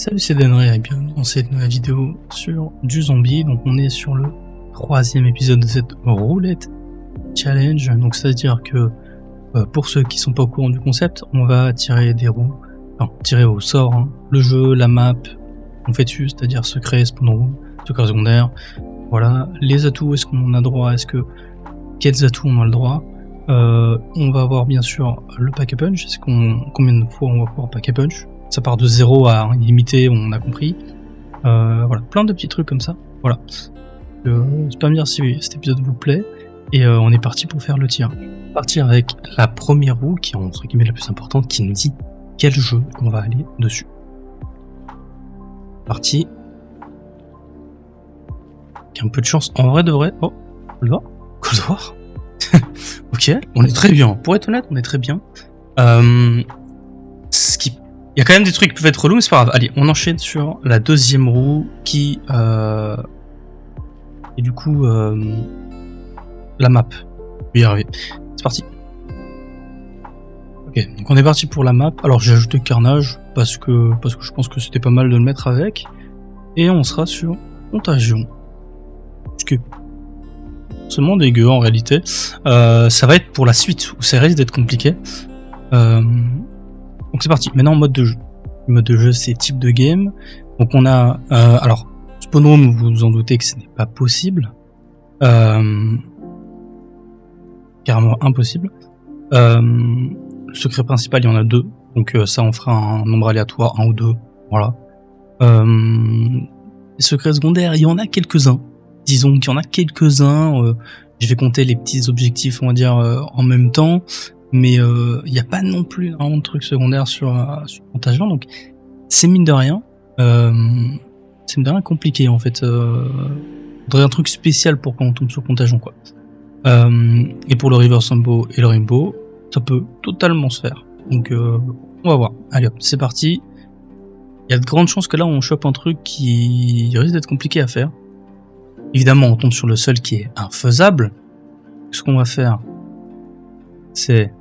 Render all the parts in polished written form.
Salut, c'est Denry et bienvenue dans cette nouvelle vidéo sur du zombie. Donc on est sur le 3e épisode de cette roulette challenge. Donc c'est à dire que pour ceux qui sont pas au courant du concept, on va tirer des roues, enfin tirer au sort hein, le jeu, la map, on fait dessus, c'est-à-dire secret, spawn room, secret secondaire. Voilà, les atouts, est-ce qu'on a droit, quels atouts on a le droit. On va avoir bien sûr le pack a punch, combien de fois on va pouvoir pack a punch. Ça part de 0 à illimité, on a compris. Voilà, plein de petits trucs comme ça. Voilà. J'espère me dire si cet épisode vous plaît. Et on est parti pour faire le tir. On va partir avec la première roue, qui est entre guillemets la plus importante, qui nous dit quel jeu on va aller dessus. Parti. Avec un peu de chance, en vrai de vrai. Oh, Cold War. Cold War. Ok, on est très bien. Pour être honnête, on est très bien. Il y a quand même des trucs qui peuvent être relous, mais c'est pas grave. Allez, on enchaîne sur la deuxième roue qui et du coup la map. Je vais y arriver. C'est parti. Ok, donc on est parti pour la map. Alors j'ai ajouté Carnage parce que je pense que c'était pas mal de le mettre avec. Et on sera sur Contagion. Ce qui est seulement dégueu en réalité. Ça va être pour la suite où ça risque d'être compliqué. Donc c'est parti, maintenant en mode de jeu. Le mode de jeu c'est type de game. Donc on a alors spawn room, vous vous en doutez que ce n'est pas possible. Carrément impossible. Le secret principal il y en a 2. Donc ça on fera un nombre aléatoire, 1 ou 2. Voilà. Les secrets secondaires, il y en a quelques-uns. Disons qu'il y en a quelques-uns. Je vais compter les petits objectifs on va dire en même temps. Mais il n'y a pas non plus énormément de trucs secondaires sur Contagion, donc c'est mine de rien compliqué en fait. Faudrait un truc spécial pour quand on tombe sur Contagion quoi. Et pour le Reverse Rainbow et le Rainbow, ça peut totalement se faire. Donc on va voir. Allez hop, c'est parti. Il y a de grandes chances que là on chope un truc qui risque d'être compliqué à faire. Évidemment on tombe sur le seul qui est infaisable. Ce qu'on va faire, c'est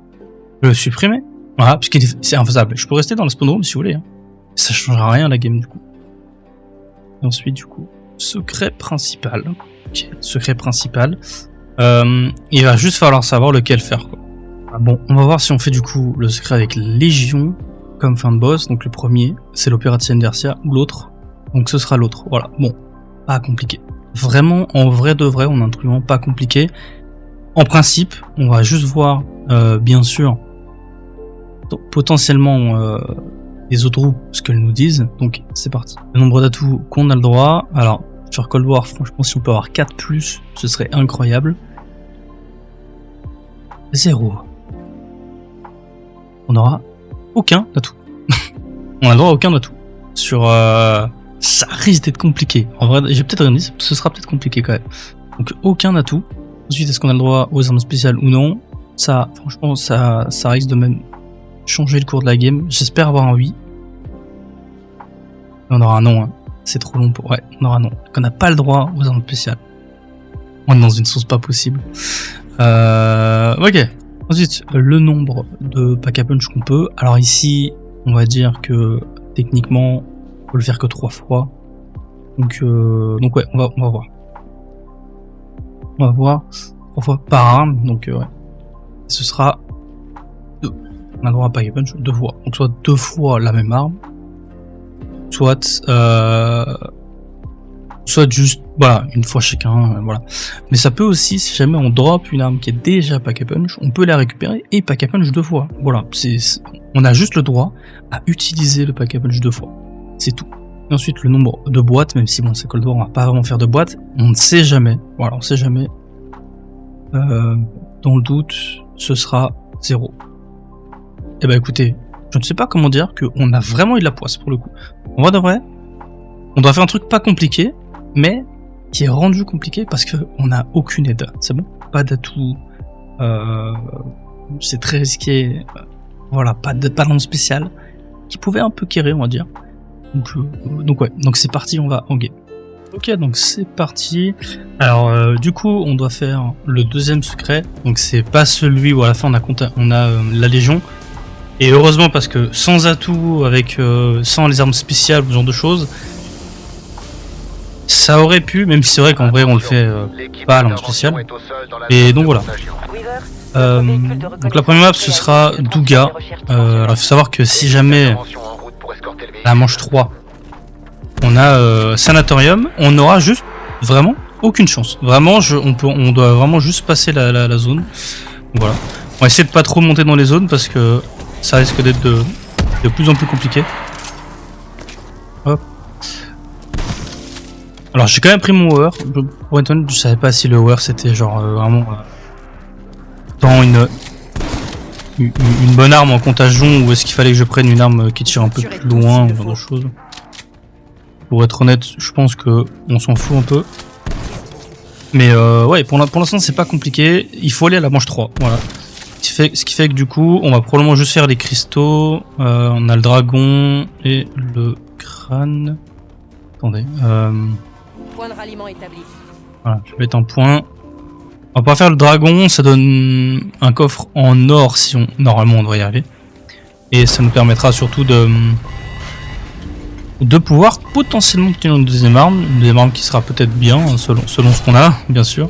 le supprimer. Voilà, puisqu'il c'est infaisable. Je peux rester dans le spawn room si vous voulez. Hein. Ça changera rien à la game du coup. Et ensuite du coup, secret principal. Ok, secret principal. Il va juste falloir savoir lequel faire quoi. Ah, bon, on va voir si on fait du coup le secret avec Légion comme fin de boss. Donc le premier, c'est l'Opération Dersia ou l'autre. Donc ce sera l'autre. Voilà. Bon, pas compliqué. Vraiment, en vrai de vrai, on a un truc vraiment pas compliqué. En principe, on va juste voir, bien sûr, potentiellement les autres roues, ce qu'elles nous disent. Donc, c'est parti. Le nombre d'atouts qu'on a le droit. Alors, sur Cold War, franchement, si on peut avoir 4+, ce serait incroyable. 0. On n'aura aucun atout. On a le droit à aucun atout. Sur... ça risque d'être compliqué. En vrai, j'ai peut-être rien dit, ce sera peut-être compliqué quand même. Donc, aucun atout. Ensuite, est-ce qu'on a le droit aux armes spéciales ou non? Ça, franchement, ça risque de même changer le cours de la game. J'espère avoir un oui. On aura un non. Hein. C'est trop long pour... Ouais, on aura un non. Donc on n'a pas le droit aux armes spéciales. On est dans une sauce pas possible. Ok. Ensuite, le nombre de pack a punch qu'on peut. Alors ici, on va dire que techniquement, on peut le faire que 3 fois. Donc ouais, on va voir. On va voir 3 fois par arme, donc ouais. Ce sera 2. On a le droit à pack a punch 2 fois. Donc soit 2 fois la même arme, soit juste voilà une fois chacun, voilà. Mais ça peut aussi, si jamais on drop une arme qui est déjà pack a punch, on peut la récupérer et pack a punch 2 fois. Voilà, on a juste le droit à utiliser le pack a punch 2 fois. C'est tout. Et ensuite le nombre de boîtes, même si bon c'est Cold War, on va pas vraiment faire de boîtes, on ne sait jamais. Voilà, on sait jamais. Dans le doute, ce sera 0. Et bah écoutez, je ne sais pas comment dire qu'on a vraiment eu de la poisse pour le coup. En vrai de vrai, on doit faire un truc pas compliqué, mais qui est rendu compliqué parce qu'on n'a aucune aide. C'est bon, pas d'atout. C'est très risqué. Voilà, pas d'arme spéciale qui pouvait un peu carrer, on va dire. Donc ouais, donc c'est parti, on va en game. Ok, donc c'est parti. Alors du coup, on doit faire le deuxième secret. Donc c'est pas celui où à la fin on a la Légion. Et heureusement parce que sans atout, avec sans les armes spéciales, ce genre de choses, ça aurait pu, même si c'est vrai qu'en vrai on le fait pas à l'arme spéciale. Et donc voilà. Donc la première map ce sera Douga. Alors il faut savoir que si jamais la manche 3 on a Sanatorium, on aura juste vraiment aucune chance. Vraiment on doit vraiment juste passer la zone. Donc voilà. On va essayer de pas trop monter dans les zones parce que ça risque d'être de plus en plus compliqué. Hop. Alors j'ai quand même pris mon Hover. Pour être honnête, je savais pas si le Hover c'était genre vraiment tant une bonne arme en contagion ou est-ce qu'il fallait que je prenne une arme qui tire un peu plus loin ou ce genre de choses. Pour être honnête, je pense que on s'en fout un peu. Mais ouais, pour l'instant c'est pas compliqué. Il faut aller à la manche 3. Voilà. Ce qui fait que du coup, on va probablement juste faire les cristaux. On a le dragon et le crâne. Attendez. Point de ralliement établi. Voilà, je vais mettre un point. On va pas faire le dragon, ça donne un coffre en or si on... Normalement on devrait y arriver. Et ça nous permettra surtout de pouvoir potentiellement obtenir une deuxième arme qui sera peut-être bien, selon ce qu'on a, bien sûr.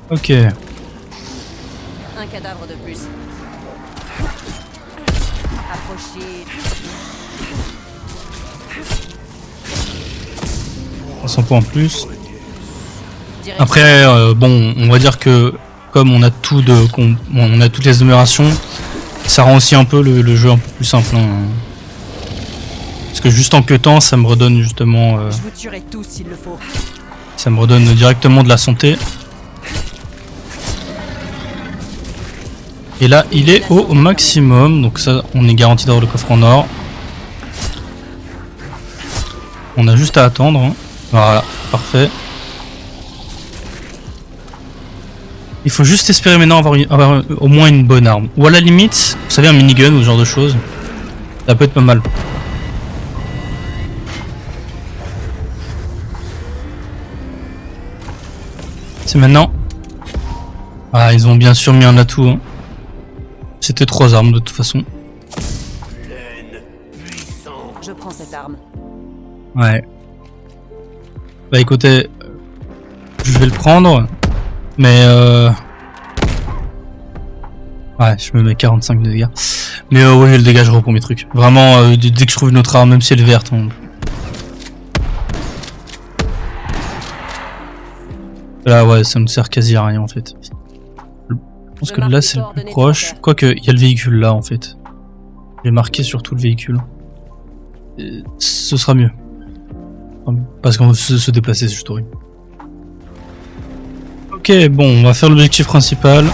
Ok. Un cadavre de plus. Approchez. 100 points en plus. Après, bon, on va dire que comme on a on a toutes les améliorations, ça rend aussi un peu le jeu un peu plus simple. Hein. Parce que juste en queutant, ça me redonne justement. Je vous tuerai tous s'il le faut. Ça me redonne directement de la santé. Et là, il est au maximum, donc ça, on est garanti d'avoir le coffre en or. On a juste à attendre. Hein. Voilà, parfait. Il faut juste espérer maintenant avoir au moins une bonne arme. Ou à la limite, vous savez, un minigun ou ce genre de choses. Ça peut être pas mal. C'est maintenant. Ah, ils ont bien sûr mis un atout. Hein. C'était 3 armes de toute façon. Je prends cette arme. Ouais. Bah écoutez, je vais le prendre. Mais ouais, je me mets 45 de dégâts. Mais ouais, je le dégagerai pour mes trucs. Vraiment, dès que je trouve une autre arme, même si elle est verte. Hein. Là, ouais, ça me sert quasi à rien en fait. Je pense que là, c'est le plus proche. Quoique, il y a le véhicule là en fait. J'ai marqué surtout le véhicule. Et ce sera mieux. Parce qu'on veut se déplacer, c'est juste horrible. Ok, bon, on va faire l'objectif principal. Ouais,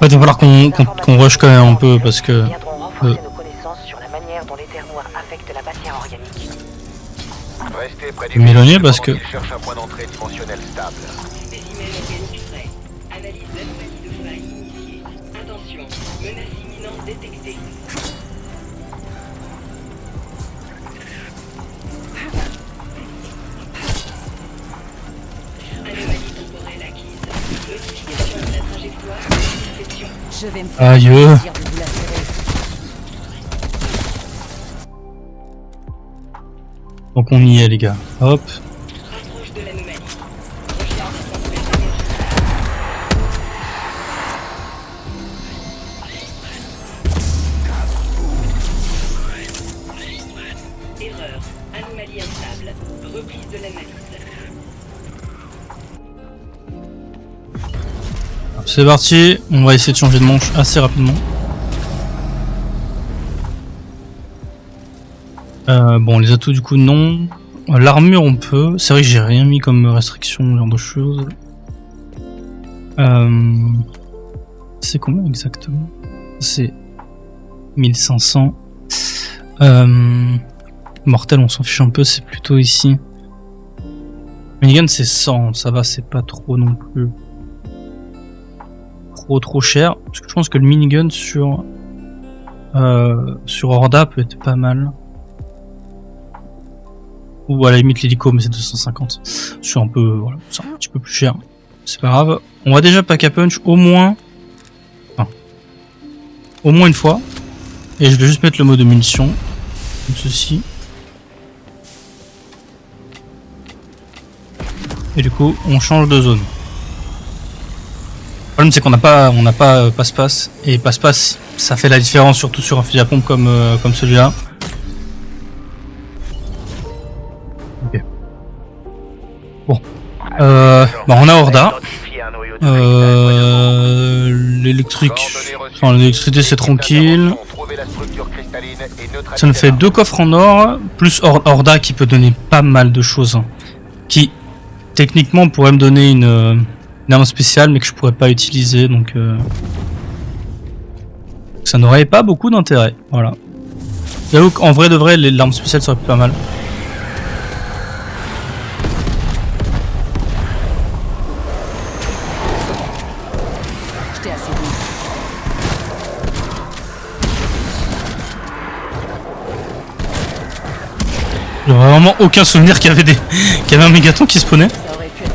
il va falloir qu'on rush quand même un peu parce que. M'éloigner parce que. Je vais me faire aïe. plaisir de vous l'assurer. Donc on y est les gars. Hop. Erreur. Anomalie instable. Reprise de l'analyse. C'est parti, on va essayer de changer de manche assez rapidement. Bon, les atouts du coup non. L'armure on peut. C'est vrai que j'ai rien mis comme restriction, ce genre de choses. C'est combien exactement? C'est 1500. Mortel on s'en fiche un peu, c'est plutôt ici. Minigun c'est 100, ça va, c'est pas trop non plus. Trop cher. Parce que je pense que le minigun sur Horda peut être pas mal. Ou à la limite l'hélico, mais c'est 250. Je suis un peu, voilà, c'est un petit peu plus cher. C'est pas grave. On va déjà pack à punch au moins une fois. Et je vais juste mettre le mot de munitions. Comme ceci. Et du coup, on change de zone. Le problème, c'est qu'on n'a pas passe-passe. Et passe-passe, ça fait la différence, surtout sur un fusil à pompe comme celui-là. Ok. Bon. On a Horda. L'électricité c'est tranquille. Ça nous fait 2 coffres en or, plus Horda qui peut donner pas mal de choses. Qui, techniquement, pourrait me donner une arme spéciale, mais que je pourrais pas utiliser, donc ça n'aurait pas beaucoup d'intérêt. Voilà. J'avoue qu'en vrai de vrai, l'arme spéciale serait pas mal. J'aurais vraiment aucun souvenir qu'il y avait un mégaton qui spawnait. Ça aurait pu être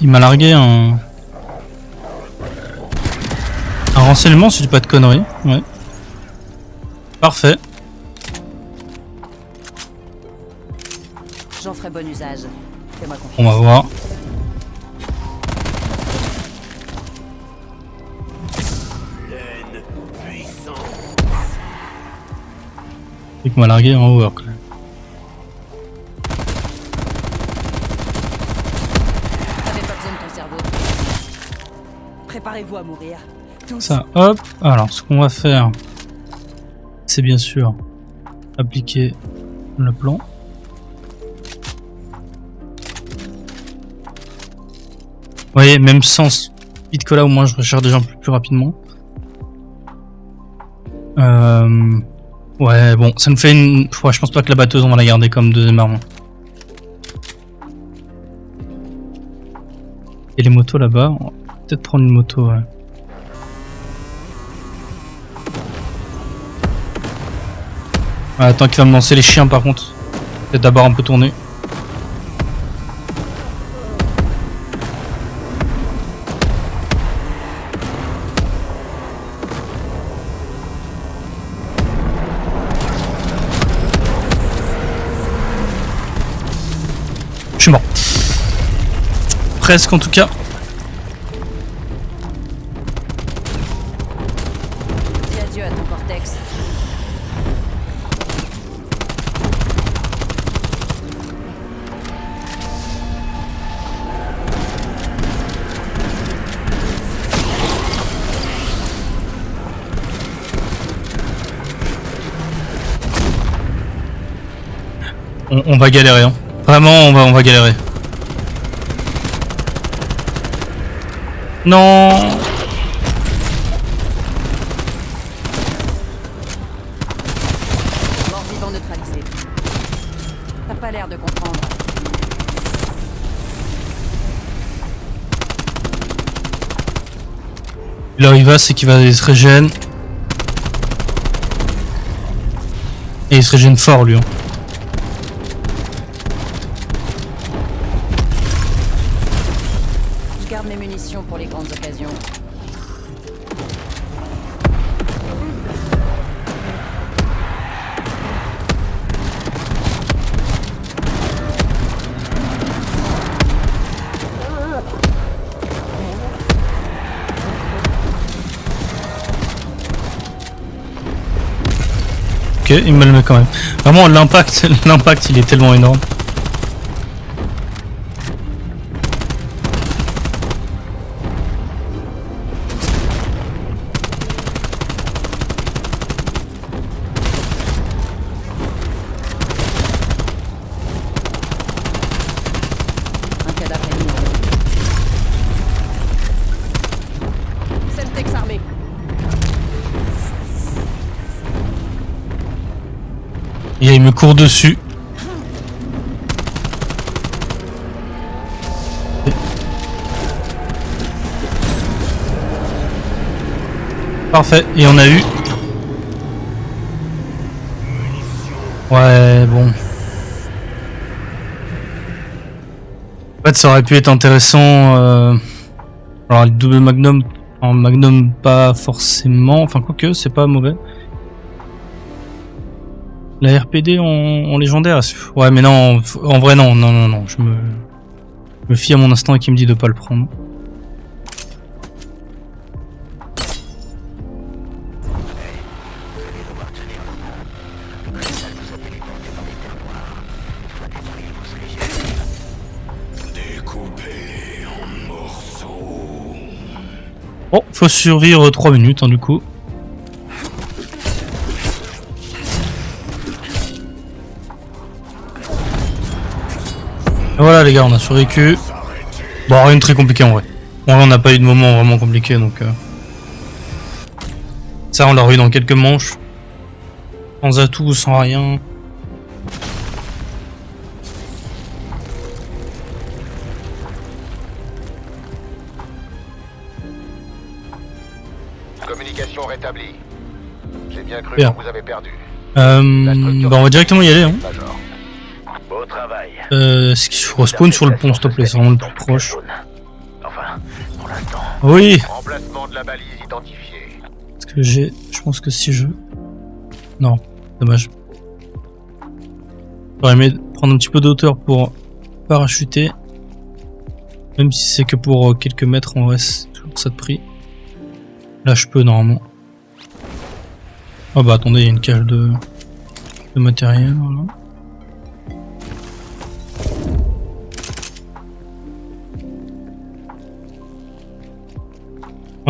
Il m'a largué un renseignement si je dis pas de conneries. Ouais. Parfait. J'en ferai bon usage. Fais-moi confiance. On va voir. Il m'a largué en haut. Quand même. T'avais pas besoin de ton cerveau. Préparez-vous à mourir. Tous. Ça, hop. Alors, ce qu'on va faire, c'est bien sûr appliquer le plan. Vous voyez, même sans vite que là, au moins je recharge déjà plus rapidement. Ouais, bon, ça nous fait une... Ouais, je pense pas que la batteuse, on va la garder comme deuxième arme. Et les motos là-bas, on va peut-être prendre une moto, ouais. Ouais, attends qu'il va me lancer les chiens par contre. Peut-être d'abord un peu tourner. Je suis mort. Presque en tout cas. Dis adieu à ton cortex. On va galérer, hein. Vraiment, on va galérer. Non. Mort vivant neutralisé. T'as pas l'air de comprendre. Là, il va, c'est qu'il va se régène. Et il se régène fort, lui. Hein. Je garde mes munitions pour les grandes occasions. Ok, il me le met quand même. Vraiment, l'impact, il est tellement énorme. Un cadavre ennemi. Semtex armé. Et il me court dessus. Parfait, et on a eu. Ouais, bon. En fait, ça aurait pu être intéressant. Alors, le double magnum, en magnum, pas forcément. Enfin, quoique, c'est pas mauvais. La RPD en légendaire. Ouais, mais non, en vrai, non, non, non, non. Je me fie à mon instinct et qui me dit de pas le prendre. Bon, faut survivre 3 minutes, hein, du coup. Et voilà les gars, on a survécu. Bon, rien de très compliqué en vrai. Bon, là, on n'a pas eu de moment vraiment compliqué, donc... Ça, on l'a eu dans quelques manches. Sans atout, sans rien. Communication rétablie. J'ai bien cru Bien. que vous avez perdu. Bah, on va directement y aller, hein. Major. Beau travail. Ce qu'il faut respawn sur le pont, s'il te plaît, c'est vraiment le plus proche. Enfin, pour l'instant. Oui. Emplacement de la balise identifié. Parce que j'ai... Je pense que si je... Non, dommage. J'aurais aimé prendre un petit peu de hauteur pour parachuter. Même si c'est que pour quelques mètres, en vrai, c'est toujours ça de prix. Là, je peux normalement. Oh bah attendez, il y a une cage de matériel. Voilà.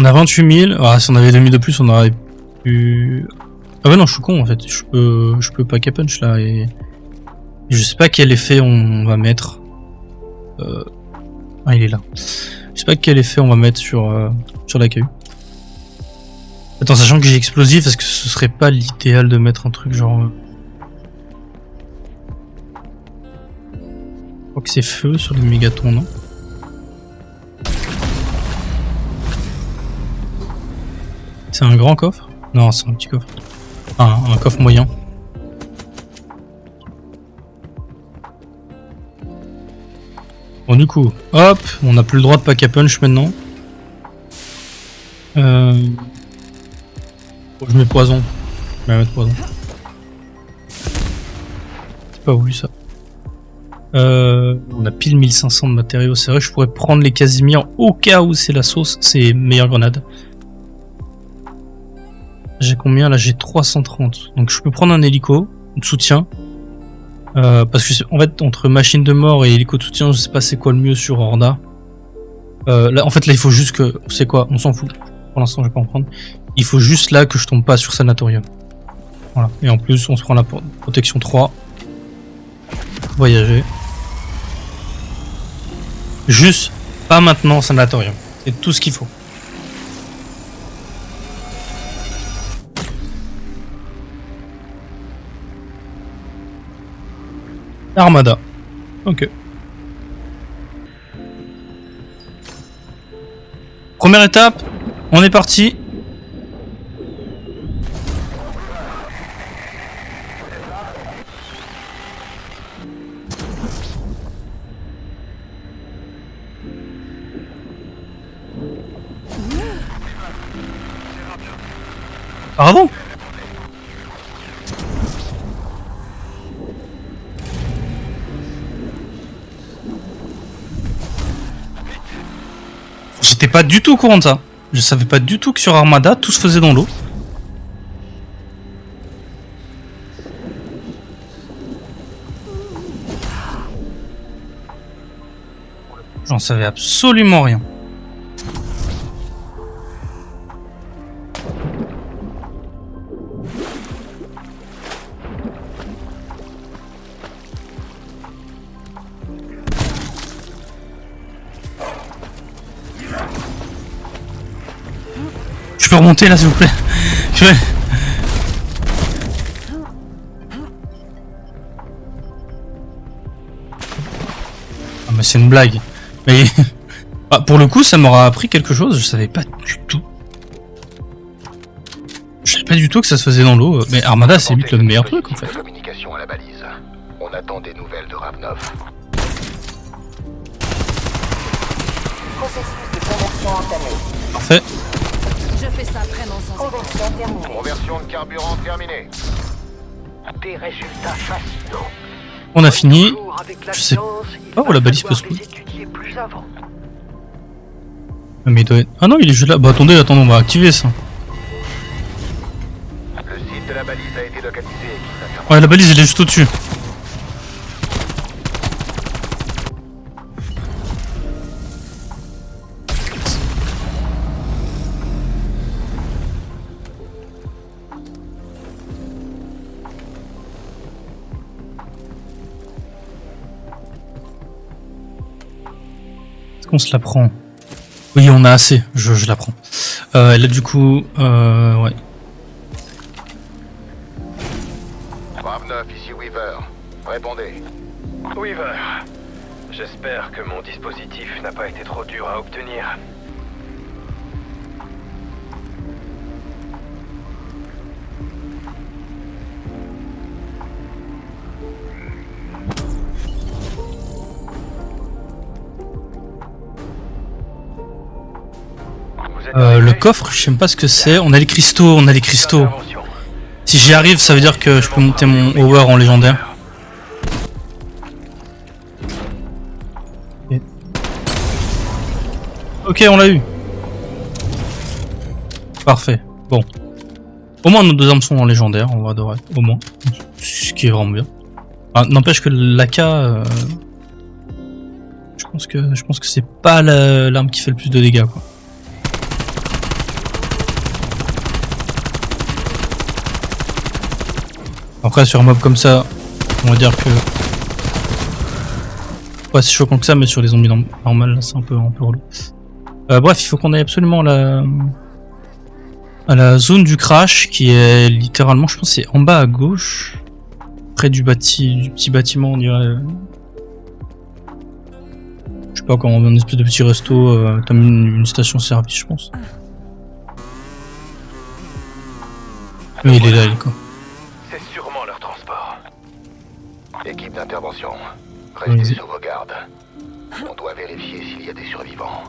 On a 28 000. Ah, si on avait 2000 de plus, on aurait pu... Ah ouais non, je suis con en fait. Je peux pack a punch là et je sais pas quel effet on va mettre. Ah, il est là. Je sais pas quel effet on va mettre sur la KU. Attends, sachant que j'ai explosif, est-ce que ce serait pas l'idéal de mettre un truc genre... Je crois que c'est feu sur les mégatons, non? C'est un grand coffre? Non, c'est un petit coffre. Ah, un coffre moyen. Bon, du coup, hop, on n'a plus le droit de pack a punch maintenant. Je mets poison. Je vais mettre poison. C'est pas voulu ça. On a pile 1500 de matériaux. C'est vrai que je pourrais prendre les Casimir au cas où c'est la sauce. C'est meilleure grenade. J'ai combien là? J'ai 330. Donc je peux prendre un hélico de soutien. Parce que en fait entre machine de mort et hélico de soutien, je sais pas c'est quoi le mieux sur Horda. Là en fait là il faut juste que... C'est quoi? On s'en fout. Pour l'instant je vais pas en prendre. Il faut juste là que je tombe pas sur sanatorium. Voilà. Et en plus on se prend la protection 3. Voyager. Juste pas maintenant sanatorium. C'est tout ce qu'il faut. Armada. Ok. Première étape, on est parti. Bravo. J'étais pas du tout au courant de ça. Je savais pas du tout que sur Armada, tout se faisait dans l'eau. J'en savais absolument rien. Je peux remonter là s'il vous plaît. Ah mais c'est une blague. Mais ah, pour le coup ça m'aura appris quelque chose, je savais pas du tout. Je savais pas du tout que ça se faisait dans l'eau, mais Armada c'est limite le meilleur truc en fait. Communication à la balise. On attend des nouvelles de Ravnov. Processus de conversion entamé. Parfait. Je fais ça vraiment sans effort. Conversion terminée. Conversion de carburant terminée. Des résultats fascinants. On a fini. Toujours avec la Je sais science, il pas où va la balise peut falloir se trouver. les étudier plus avant. Mais il doit être... Ah non, il est juste là. Bah attendez, on va activer ça. Le site de la balise a été localisé. Ouais, la balise elle est juste au-dessus. Est-ce qu'on se la prend? Oui, on a assez. Je la prends. Là du coup, ouais. Ravnov, ici Weaver. Répondez. Weaver, j'espère que mon dispositif n'a pas été trop dur à obtenir. Vous êtes Le arrivé? coffre, je sais même pas ce que c'est. On a les cristaux, on a les cristaux. Intervention. Si j'y arrive, ça veut dire que je peux monter mon hover en légendaire. Ok, on l'a eu. Parfait. Bon. Au moins nos deux armes sont en légendaire, on va adorer. Au moins. Ce qui est vraiment bien. Ah, n'empêche que l'AK... je pense que c'est pas l'arme qui fait le plus de dégâts, quoi. Après sur un mob comme ça, on va dire que... Ouais, c'est choquant que ça, mais sur les zombies normales, là, c'est un peu relou. Bref, il faut qu'on aille absolument à la zone du crash, qui est littéralement, je pense, c'est en bas à gauche, près du petit bâtiment, on dirait. Je sais pas comment, un espèce de petit resto, t'as mis une station-service, je pense. Mais il est là, il est quoi. C'est sûrement leur transport. Équipe d'intervention. Vas-y. Restez sur vos gardes. On doit vérifier s'il y a des survivants.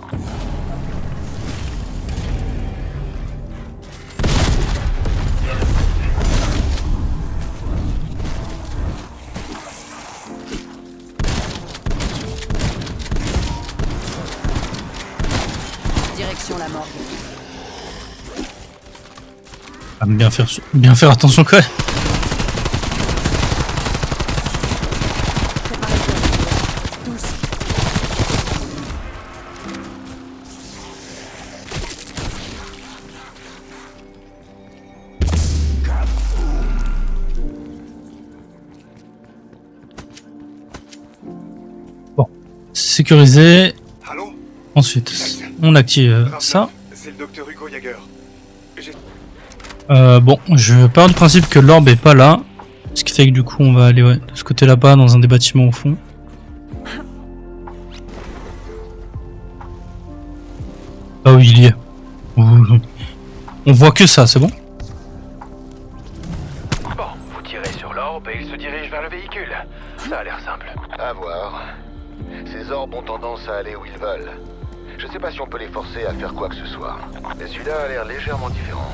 Direction la mort. Ah, bien faire attention quand même. Tous. Sécuriser. Allô? Ensuite, on active ça. C'est le docteur Hugo Jaeger. Bon, je pars du principe que l'orbe est pas là. Ce qui fait que du coup on va aller de ce côté là-bas dans un des bâtiments au fond. Ah oui, il y est. On voit que ça, c'est bon? Bon, vous tirez sur l'orbe et il se dirige vers le véhicule. Ça a l'air simple. À voir. Ces orbes ont tendance à aller où ils veulent. Je sais pas si on peut les forcer à faire quoi que ce soit. Mais celui-là a l'air légèrement différent.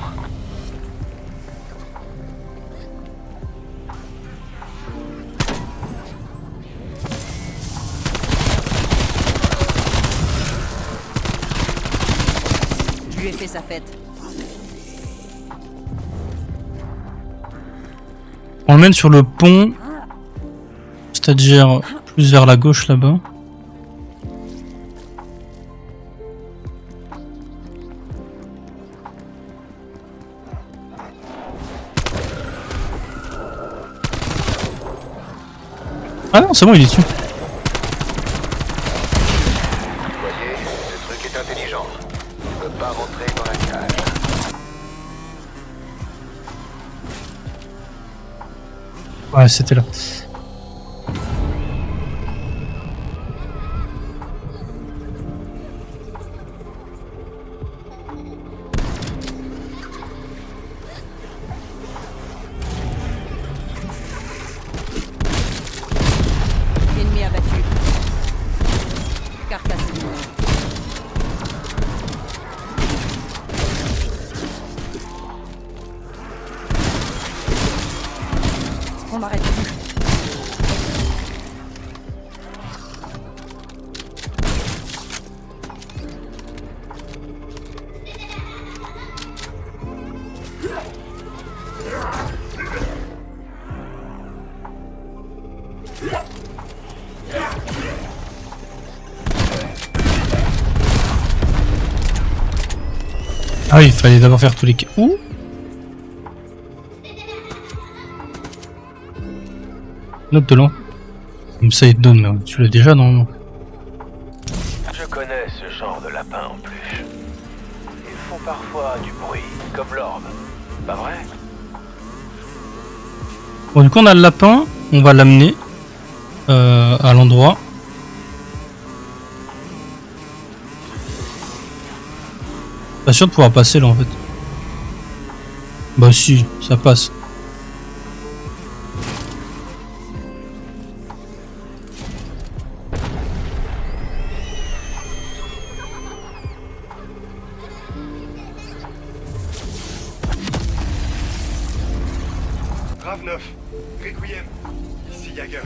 Je lui ai fait sa fête. On le mène sur le pont. C'est-à-dire plus vers la gauche là-bas. Ah non, c'est bon, il est dessus. Vous voyez, ce truc est intelligent. Il ne peut pas rentrer dans la cage. Ouais, c'était là. Ah oui, il fallait d'abord faire tous les... Ouh. Note de l'an. Comme ça, il te donne, mais tu l'as déjà, non? Je connais ce genre de lapin en plus. Ils font parfois du bruit, comme l'orbe. Pas vrai? Bon, du coup, on a le lapin. On va l'amener à l'endroit. Pas sûr de pouvoir passer là en fait. Bah si, ça passe. Rav9, Requiem, ici Yager.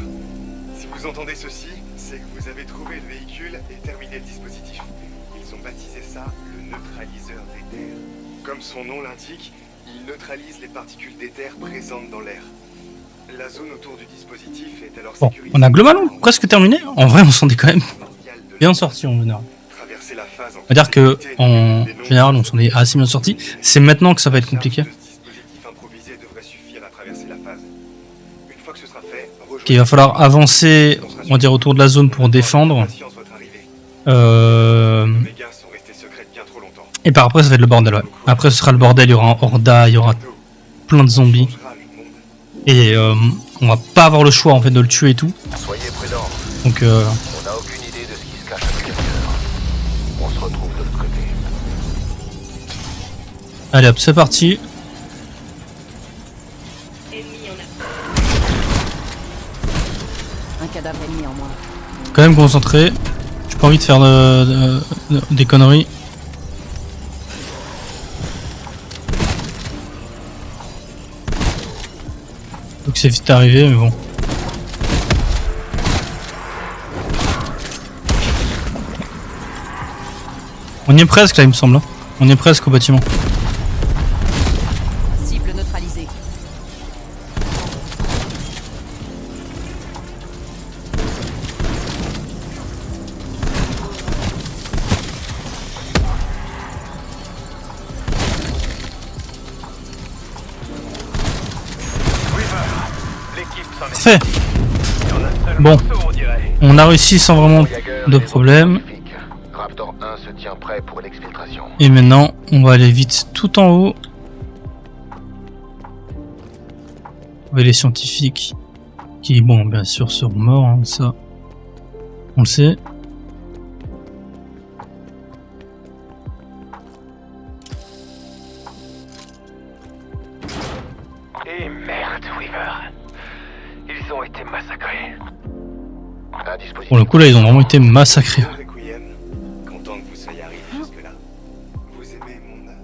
Si vous entendez ceci, c'est que vous avez trouvé le véhicule et terminé le dispositif. Ils ont baptisé ça le neutraliseur d'éther. Comme son nom l'indique, il neutralise les particules d'éther présentes dans l'air. La zone autour du dispositif est alors Bon, sécurisée. on a globalement presque terminé. En vrai, on s'en est quand même bien sorti en général. Traverser la phase en On va dire que en général, on s'en est assez bien sorti. C'est maintenant que ça va être compliqué. Ce dispositif improvisé devrait suffire à traverser la phase. Une fois que ce sera fait, Il va falloir avancer, on va dire, autour de la zone pour défendre. Et par après, ça va être le bordel, ouais. Après, ce sera le bordel, il y aura un horda, il y aura plein de zombies. Et on va pas avoir le choix, en fait, de le tuer et tout. Soyez prudents. Donc, On n'a aucune idée de ce qui se cache à l'extérieur. On se retrouve de l'autre côté. allez hop, c'est parti. Ennemi en a. Un cadavre ennemi en moins. Quand même concentré. J'ai pas envie de faire des conneries. Donc c'est vite arrivé, mais bon. On y est presque là, il me semble. Hein. On y est presque au bâtiment. Cible neutralisée. L'équipe s'en est. Parfait. Il y en a un seul Bon. morceau, on dirait. On a réussi sans vraiment de problème. Raptor 1 se tient prêt pour l'exfiltration. Et maintenant, on va aller vite tout en haut. Et les scientifiques qui, bon, bien sûr, seront morts, hein, ça, on le sait. Et merde, Weaver. Ils ont été massacrés. Un dispositif. Pour le coup, là, ils ont vraiment été massacrés. Requiem, content que vous soyez arrivé jusque-là. Vous aimez mon œuvre.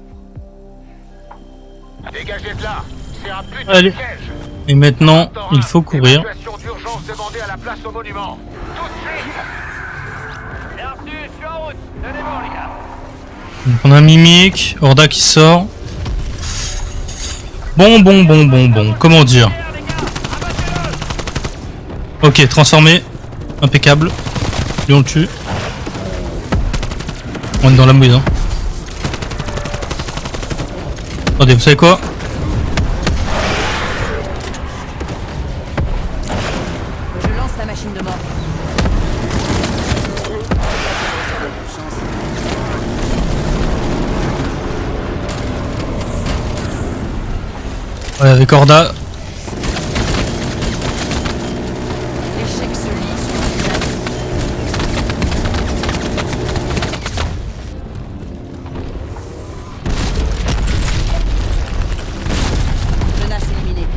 Dégagez de là. C'est un putain Allez. de piège. Et maintenant, il faut courir. Évacuation d'urgence demandée à la place au monument. Tout de suite. Bien reçu, je suis en route. Tenez bon, les gars. Donc, on a Mimic, Horda qui sort. Bon. Comment dire? Ok, transformé. Impeccable. Lui, on le tue. On est dans la mouise, hein. Attendez, vous savez quoi? Je lance la machine de mort. Ouais, avec Horda. L'échec se lit sur le visage. Menace éliminée.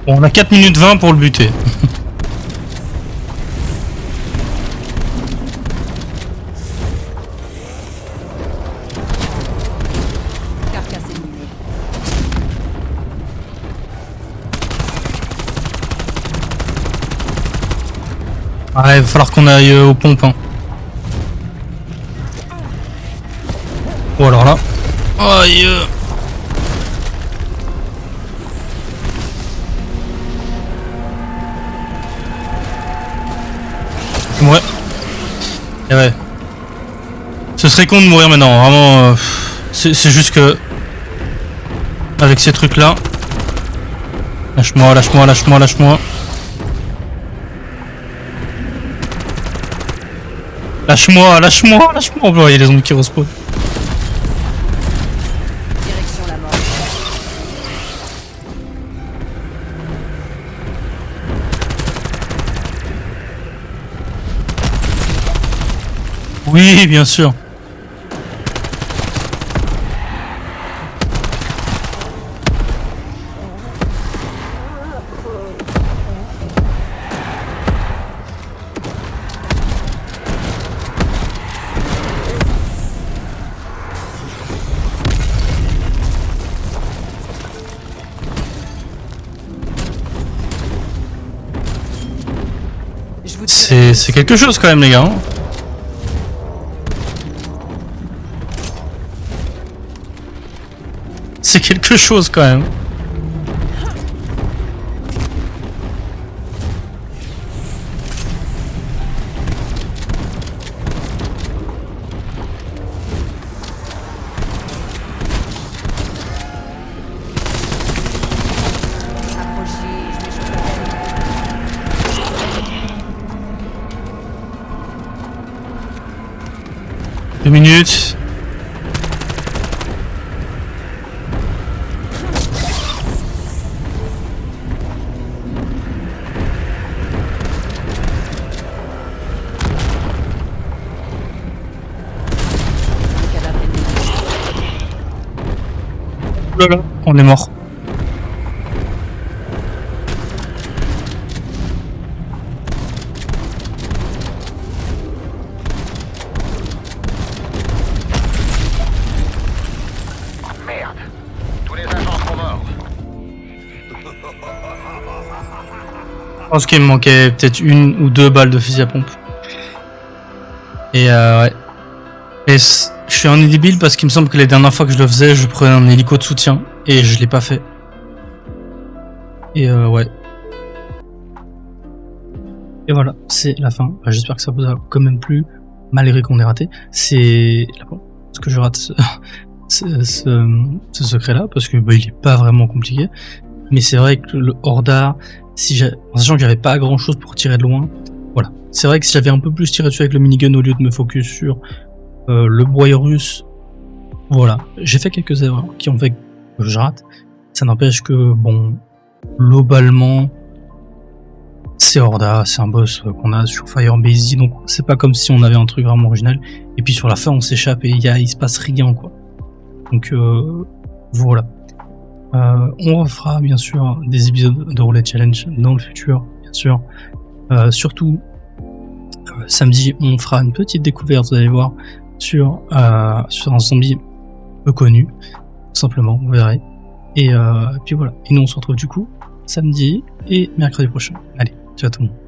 Bon, on a 4 minutes 20 pour le buter. Carcasse éliminée. Ouais, il va falloir qu'on aille aux pompes. Hein. Oh, alors là. Aïe. Ouais. Et ouais. Ce serait con de mourir maintenant, vraiment. C'est juste que... Avec ces trucs-là... Lâche-moi, lâche-moi, lâche-moi, lâche-moi. Lâche-moi, lâche-moi, lâche-moi. Oh, il y a les zombies qui respawnent. Direction la mort. Oui, bien sûr. Je vous C'est quelque chose quand même, les gars. Hein. C'est quelque chose quand même. approchez, je m'échauffe la peine. 2 minutes. Cadavre ennemi. Oh là là, on est mort. Merde. Tous les agents sont morts. Je pense qu'il me manquait peut-être 1 ou 2 balles de fusil à pompe. Et ouais. Et je suis un débile parce qu'il me semble que les dernières fois que je le faisais, je prenais un hélico de soutien. Et je l'ai pas fait. Et ouais. Et voilà, c'est la fin. Enfin, j'espère que ça vous a quand même plu, malgré qu'on ait raté. C'est parce que je rate ce secret-là, parce que bah, il est pas vraiment compliqué. Mais c'est vrai que le Hordar, en sachant que j'avais pas grand chose pour tirer de loin, voilà. C'est vrai que si j'avais un peu plus tiré dessus avec le minigun au lieu de me focus sur le broyeur russe, voilà. J'ai fait quelques erreurs qui ont fait que je rate. Ça n'empêche que, bon, globalement, c'est Horda, c'est un boss qu'on a sur Firebase, donc c'est pas comme si on avait un truc vraiment original. Et puis sur la fin, on s'échappe et il se passe rien, quoi. Donc voilà. On refera bien sûr des épisodes de Roulette Challenge dans le futur, bien sûr. Surtout samedi, on fera une petite découverte, vous allez voir, sur un zombie peu connu, tout simplement, vous verrez. Et puis voilà. Et nous on se retrouve du coup samedi et mercredi prochain. Allez, ciao tout le monde.